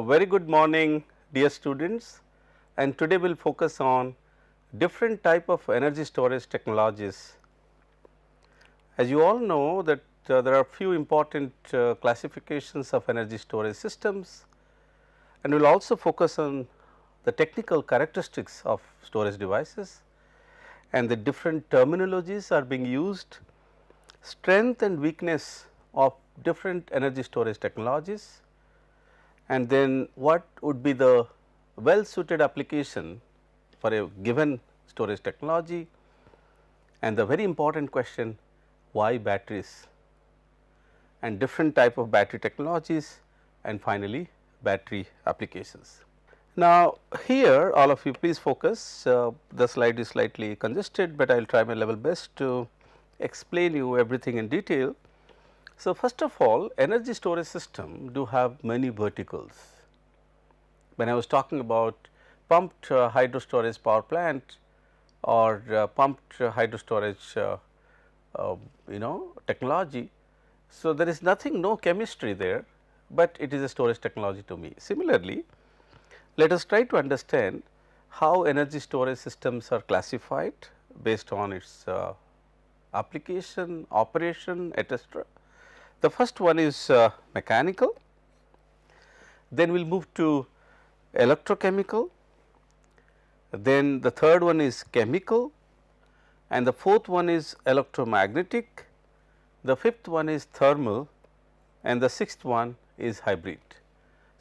very good morning dear students, and today we will focus on different type of energy storage technologies. As you all know that there are few important classifications of energy storage systems, and we will also focus on the technical characteristics of storage devices and the different terminologies are being used, strength and weakness of different energy storage technologies, and then what would be the well suited application for a given storage technology, and the very important question, why batteries and different type of battery technologies, and finally battery applications. Now, here all of you please focus, the slide is slightly congested, but I will try my level best to explain you everything in detail. So, first of all, energy storage system do have many verticals. When I was talking about pumped hydro storage power plant or pumped hydro storage technology. So, there is nothing, no chemistry there, but it is a storage technology to me. Similarly, let us try to understand how energy storage systems are classified based on its application, operation, etc. The first one is mechanical, then we will move to electrochemical, then the third one is chemical, and the fourth one is electromagnetic, the fifth one is thermal, and the sixth one is hybrid.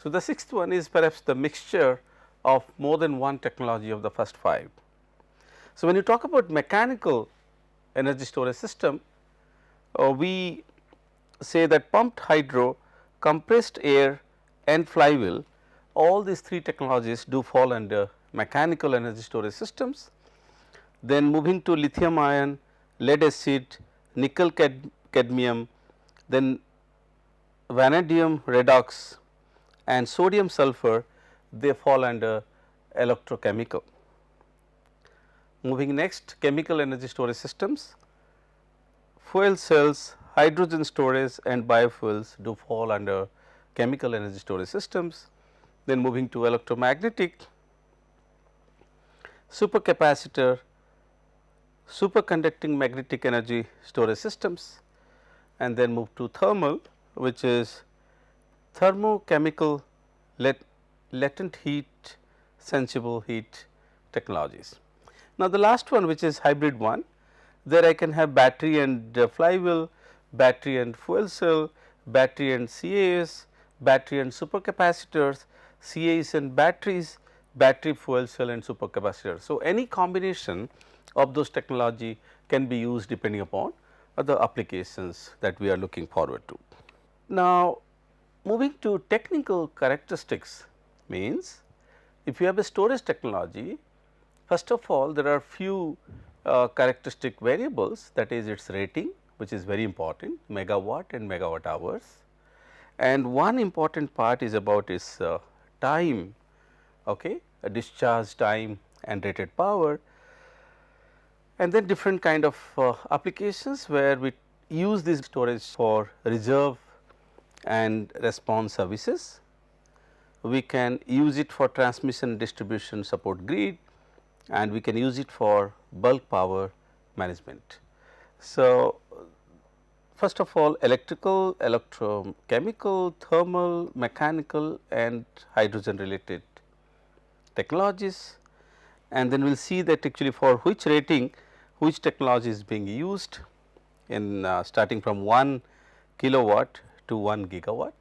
So, the sixth one is perhaps the mixture of more than one technology of the first five. So, when you talk about mechanical energy storage system, we say that pumped hydro, compressed air and flywheel, all these three technologies do fall under mechanical energy storage systems. Then moving to lithium ion, lead acid, nickel cadmium, then vanadium redox and sodium sulfur, they fall under electrochemical. Moving next, chemical energy storage systems, fuel cells, hydrogen storage and biofuels do fall under chemical energy storage systems. Then moving to electromagnetic, supercapacitor, superconducting magnetic energy storage systems, and then move to thermal, which is thermochemical latent heat, sensible heat technologies. Now, the last one, which is hybrid one, there I can have battery and flywheel, battery and fuel cell, battery and CAS, battery and supercapacitors, CAs and batteries, battery, fuel cell and supercapacitor. So, any combination of those technology can be used depending upon the applications that we are looking forward to. Now, moving to technical characteristics means, if you have a storage technology, first of all there are few characteristic variables, that is its rating, which is very important, megawatt and megawatt hours, and one important part is about its time, okay, a discharge time and rated power, and then different kind of applications where we use this storage for reserve and response services. We can use it for transmission distribution support grid, and we can use it for bulk power management. So, first of all electrical, electrochemical, thermal, mechanical and hydrogen related technologies, and then we will see that actually for which rating which technology is being used in starting from 1 kilowatt to 1 gigawatt,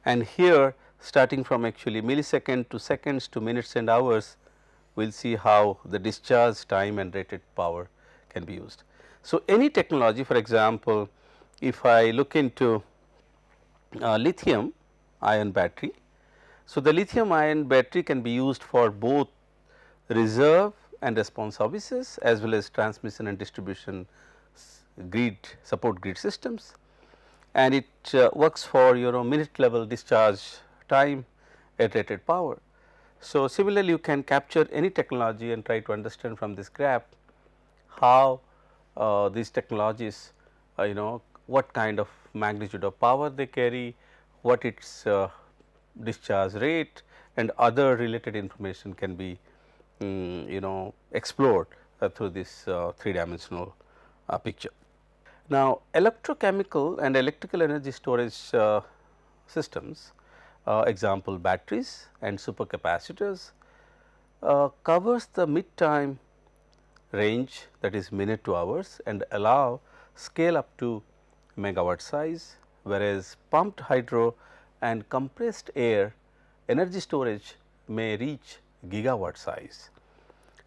and here starting from actually millisecond to seconds to minutes and hours, we will see how the discharge time and rated power can be used. So, any technology, for example, if I look into lithium ion battery, so the lithium ion battery can be used for both reserve and response services as well as transmission and distribution grid support grid systems, and it works for minute level discharge time at rated power. So, similarly you can capture any technology and try to understand from this graph how these technologies what kind of magnitude of power they carry, what its discharge rate and other related information can be explored through this 3-dimensional picture. Now, electrochemical and electrical energy storage systems, example batteries and supercapacitors, covers the mid time range, that is minute to hours, and allow scale up to megawatt size, whereas pumped hydro and compressed air energy storage may reach gigawatt size.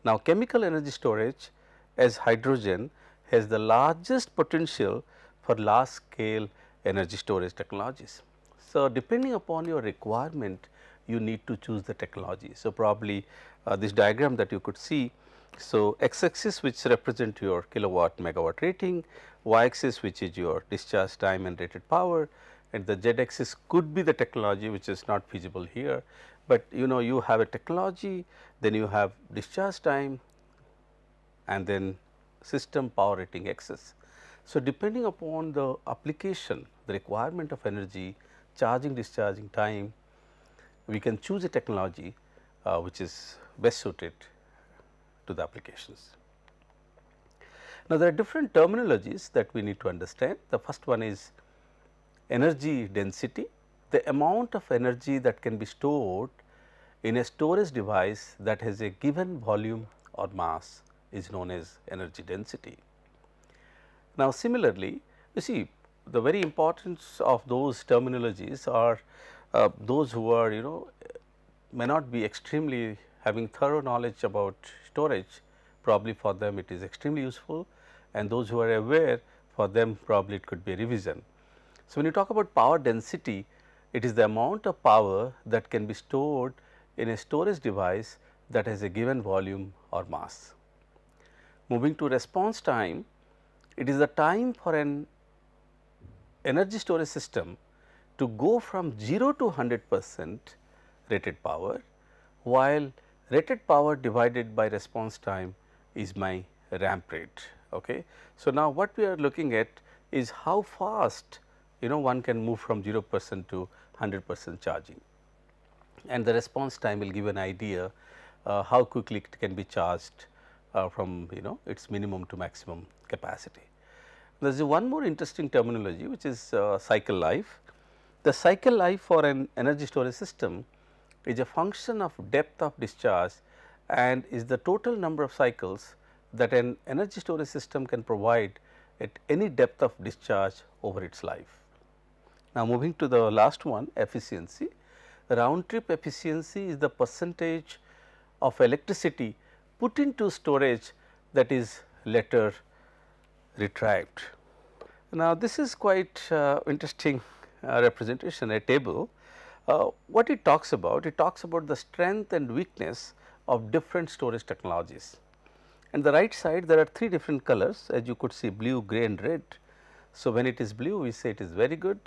Now, chemical energy storage as hydrogen has the largest potential for large scale energy storage technologies. So, depending upon your requirement, you need to choose the technology. So, probably this diagram that you could see. So, x axis which represent your kilowatt megawatt rating, y axis which is your discharge time and rated power, and the z axis could be the technology which is not feasible here, but you have a technology, then you have discharge time and then system power rating axis. So, depending upon the application, the requirement of energy, charging discharging time, we can choose a technology which is best suited to the applications. Now, there are different terminologies that we need to understand. The first one is energy density, the amount of energy that can be stored in a storage device that has a given volume or mass is known as energy density. Now, similarly, you see the very importance of those terminologies are those who are may not be extremely having thorough knowledge about storage, probably for them it is extremely useful, and those who are aware, for them probably it could be a revision. So, when you talk about power density, it is the amount of power that can be stored in a storage device that has a given volume or mass. Moving to response time, it is the time for an energy storage system to go from 0 to 100% rated power, while rated power divided by response time is my ramp rate. Okay. So, now what we are looking at is how fast one can move from 0% to 100% charging, and the response time will give an idea how quickly it can be charged from its minimum to maximum capacity. There is one more interesting terminology which is cycle life. The cycle life for an energy storage system is a function of depth of discharge and is the total number of cycles that an energy storage system can provide at any depth of discharge over its life. Now, moving to the last one, efficiency. Round trip efficiency is the percentage of electricity put into storage that is later retrieved. Now, this is quite interesting representation, a table. What it talks about? It talks about the strength and weakness of different storage technologies. And the right side there are 3 different colors, as you could see, blue, gray and red. So, when it is blue we say it is very good,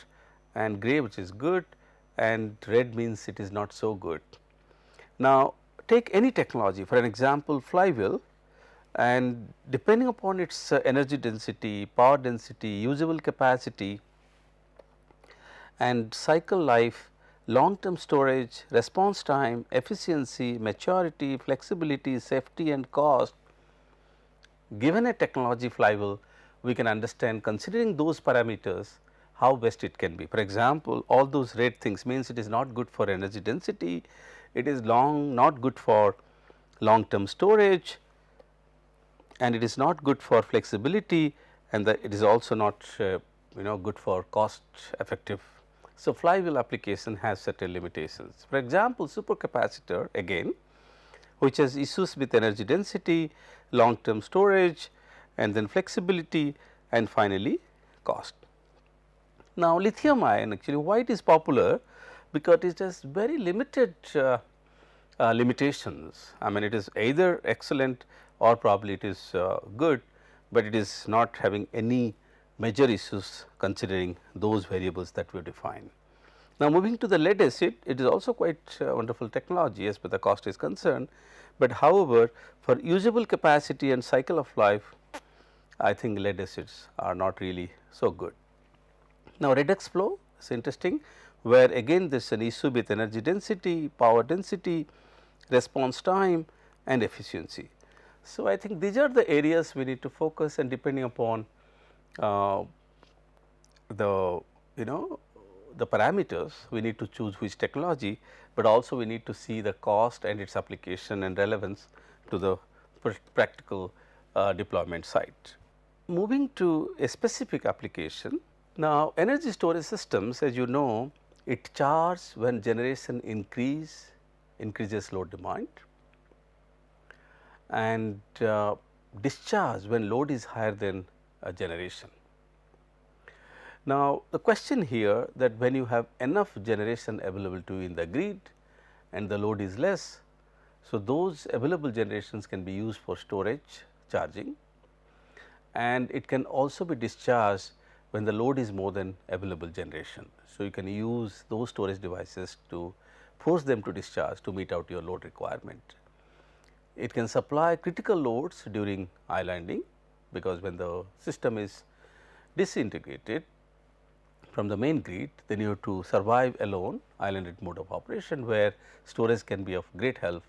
and gray which is good, and red means it is not so good. Now, take any technology, for an example flywheel, and depending upon its energy density, power density, usable capacity and cycle life, long term storage, response time, efficiency, maturity, flexibility, safety and cost, given a technology flywheel, we can understand, considering those parameters, how best it can be. For example, all those red things means it is not good for energy density, it is not good for long term storage, and it is not good for flexibility, and it is also not good for cost effective. So, flywheel application has certain limitations. For example, supercapacitor again, which has issues with energy density, long term storage, and then flexibility, and finally cost. Now, lithium ion, actually why it is popular? Because it has very limited limitations. I mean, it is either excellent or probably it is good, but it is not having any major issues considering those variables that we define. Now, moving to the lead acid, it is also quite wonderful technology as far as the cost is concerned, but however, for usable capacity and cycle of life, I think lead acids are not really so good. Now, redox flow is interesting. where again there is an issue with energy density, power density, response time and efficiency. So, I think these are the areas we need to focus, and depending upon uh, the the parameters, we need to choose which technology, but also we need to see the cost and its application and relevance to the practical deployment site. Moving to a specific application. Now, energy storage systems, as you know, it charges when generation increases load demand, and discharge when load is higher than generation. Now, the question here that when you have enough generation available to you in the grid and the load is less, so those available generations can be used for storage charging, and it can also be discharged when the load is more than available generation. So, you can use those storage devices to force them to discharge to meet out your load requirement. It can supply critical loads during islanding, because when the system is disintegrated from the main grid, then you have to survive alone islanded mode of operation, where storage can be of great help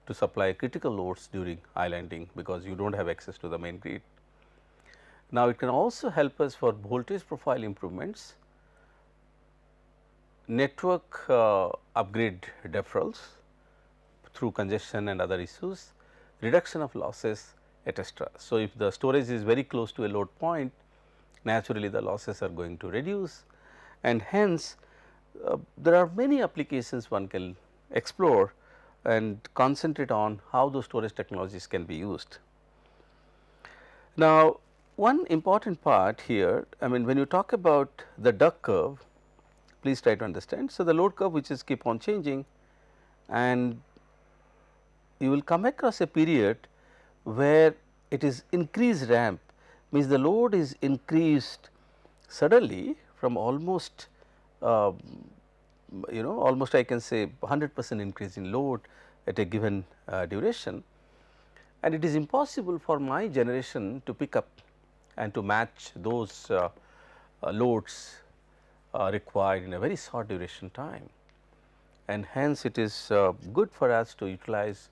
to supply critical loads during islanding, because you do not have access to the main grid. Now, it can also help us for voltage profile improvements, network upgrade deferrals through congestion and other issues, reduction of losses, etc. So, if the storage is very close to a load point, naturally the losses are going to reduce, and hence there are many applications one can explore and concentrate on how those storage technologies can be used. Now, one important part here, I mean, when you talk about the duck curve, please try to understand. So, the load curve which is keep on changing, and you will come across a period where it is increased ramp, means the load is increased suddenly from almost almost I can say 100% increase in load at a given duration, and it is impossible for my generation to pick up and to match those loads required in a very short duration time, and hence it is good for us to utilize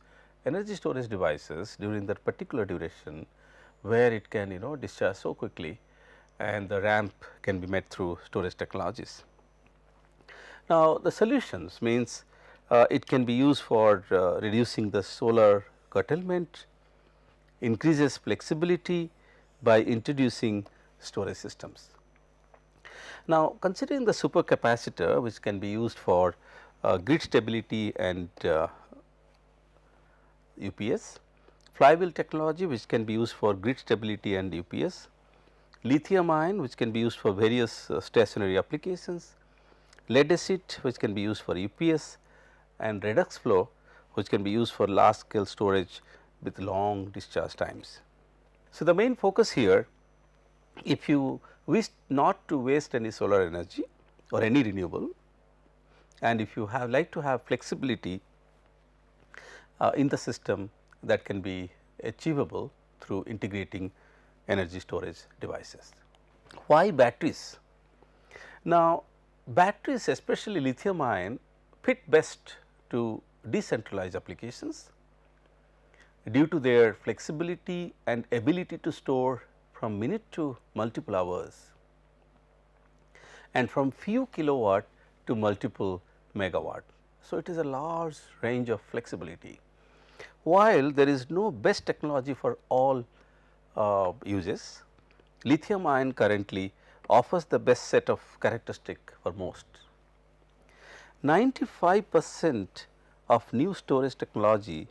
energy storage devices during that particular duration, where it can discharge so quickly and the ramp can be met through storage technologies. Now, the solutions means it can be used for reducing the solar curtailment, increases flexibility by introducing storage systems. Now, considering the supercapacitor, which can be used for grid stability and UPS, flywheel technology which can be used for grid stability and UPS, lithium ion which can be used for various stationary applications, lead acid which can be used for UPS, and redox flow which can be used for large scale storage with long discharge times. So, the main focus here, if you wish not to waste any solar energy or any renewable, and if you like to have flexibility in the system, that can be achievable through integrating energy storage devices. Why batteries? Now, batteries, especially lithium ion, fit best to decentralized applications due to their flexibility and ability to store from minute to multiple hours, and from few kilowatt to multiple megawatt. So, it is a large range of flexibility. While there is no best technology for all uses, lithium ion currently offers the best set of characteristic for most. 95% of new storage technology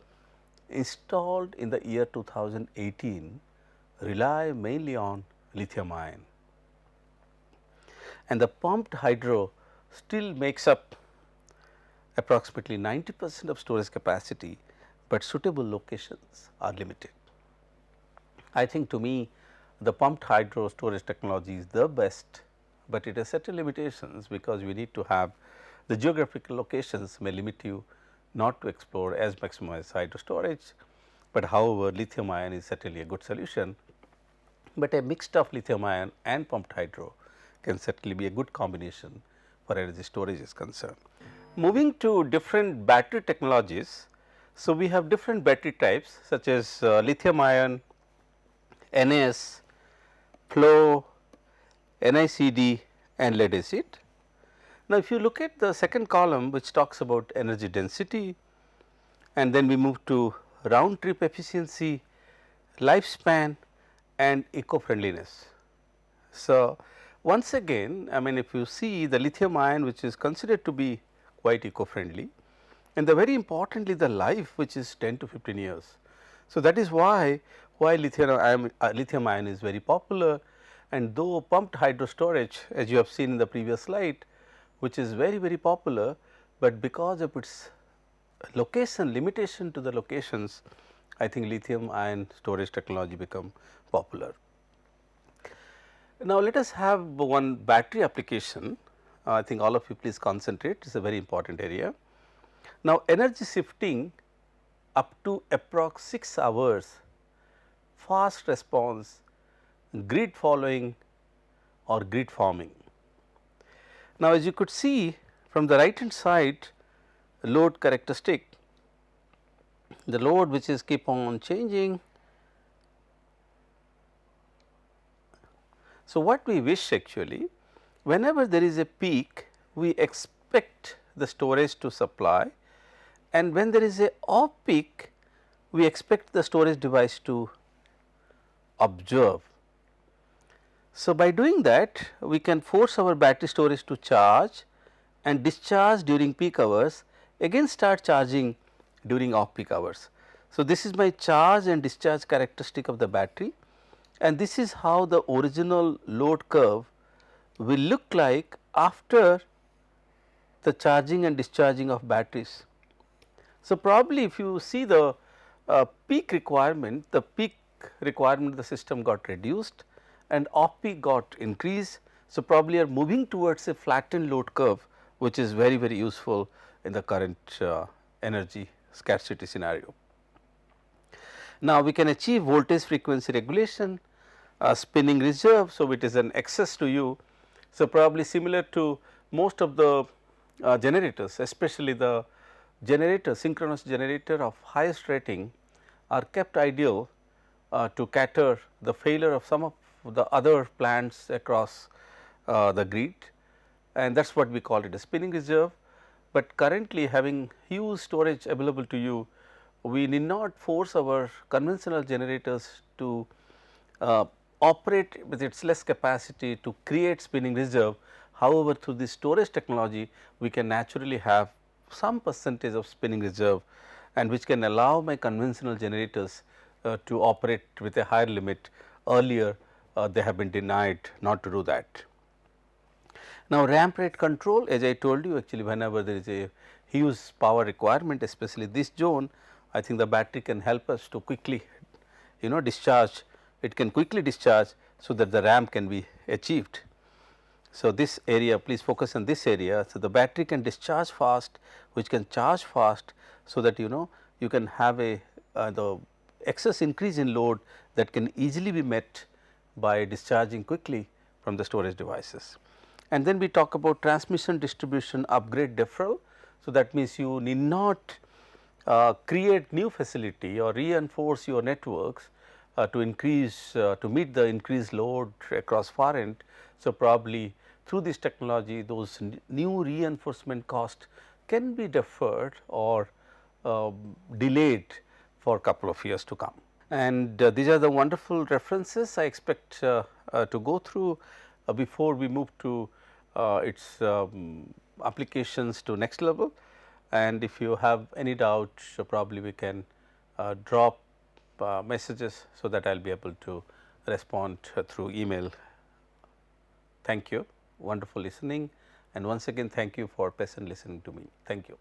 installed in the year 2018 rely mainly on lithium ion, and the pumped hydro still makes up approximately 90% of storage capacity, but suitable locations are limited. I think to me the pumped hydro storage technology is the best, but it has certain limitations, because we need to have the geographical locations may limit you not to explore as maximized hydro storage, but however lithium ion is certainly a good solution, but a mixture of lithium ion and pumped hydro can certainly be a good combination for energy storage is concerned. Moving to different battery technologies. So, we have different battery types such as lithium ion, NAS, flow, NICD and lead acid. Now, if you look at the second column which talks about energy density, and then we move to round trip efficiency, lifespan and eco-friendliness. So, once again, I mean, if you see the lithium ion, which is considered to be quite eco-friendly, and the very importantly the life, which is 10 to 15 years. So, that is why lithium ion is very popular, and though pumped hydro storage, as you have seen in the previous slide, which is very popular, but because of its location limitation to the locations, I think lithium ion storage technology become popular. Now, let us have one battery application. I think all of you please concentrate, it is a very important area. Now, energy shifting up to approx 6 hours, fast response, grid following or grid forming. Now, as you could see from the right hand side load characteristic, the load which is keep on changing. So, what we wish actually, whenever there is a peak, we expect the storage to supply, and when there is a off peak, we expect the storage device to observe. So, by doing that, we can force our battery storage to charge and discharge during peak hours, again start charging during off peak hours. So, this is my charge and discharge characteristic of the battery, and this is how the original load curve will look like after the charging and discharging of batteries. So, probably if you see the peak requirement of the system got reduced and off peak got increased. So, probably are moving towards a flattened load curve, which is very useful in the current energy scarcity scenario. Now, we can achieve voltage frequency regulation, spinning reserve. So, it is an access to you. So, probably similar to most of the generators, especially the synchronous generator of highest rating are kept ideal to cater the failure of some of the other plants across the grid, and that is what we call it a spinning reserve. But currently having huge storage available to you, we need not force our conventional generators to operate with its less capacity to create spinning reserve. However, through this storage technology, we can naturally have some percentage of spinning reserve, and which can allow my conventional generators to operate with a higher limit. Earlier they have been denied not to do that. Now, ramp rate control, as I told you, actually whenever there is a huge power requirement, especially this zone, I think the battery can help us to quickly discharge, it can quickly discharge, so that the ramp can be achieved. So, this area, please focus on this area. So, the battery can discharge fast, which can charge fast, so that you can have a the excess increase in load that can easily be met by discharging quickly from the storage devices. And then we talk about transmission distribution upgrade deferral. So, that means you need not create new facility or reinforce your networks to increase to meet the increased load across far end. So, probably through this technology, those new reinforcement cost can be deferred or delayed for a couple of years to come. And these are the wonderful references I expect to go through before we move to its applications to next level. And if you have any doubt, probably we can drop messages, so that I will be able to respond through email. Thank you, wonderful listening, and once again thank you for patient listening to me. Thank you.